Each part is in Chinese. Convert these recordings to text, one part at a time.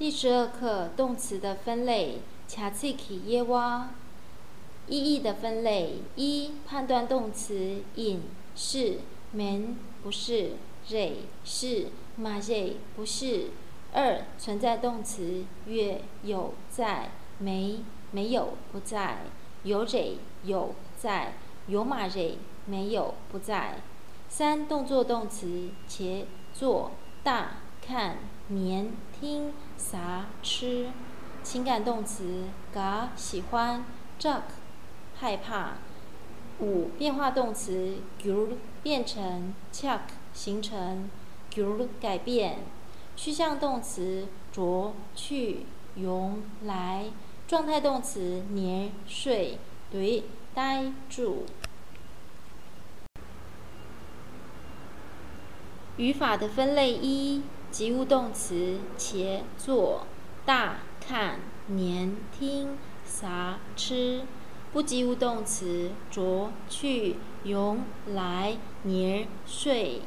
第12课动词的分类，卡茨基耶娃。意义的分类：一、判断动词 in 是 man 不是 re 是 maje 不是。二、存在动词月有在没有不在有 re 有在有马 re 没有不在。三、动作动词且做大看年听撒吃。情感动词 ga 喜欢 jak 害怕。五、变化动词 gyur 变成 chak 形成 gyur 改变。趋向动词着去用来。状态动词年睡对呆住。语法的分类：一、及物动词且做大看年听撒吃。不及物动词着去用来年睡。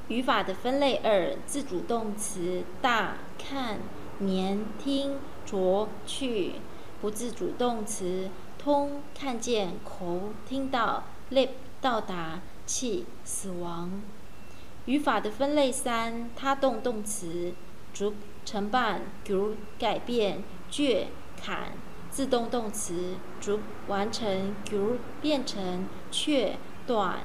语法的分类：二、自主动词大看年听着去。不自主动词通看见口听到 lip 到达气死亡。语法的分类：三、他动动词逐承办 gyur 改变倔砍。自动动词逐完成 gyur 变成却短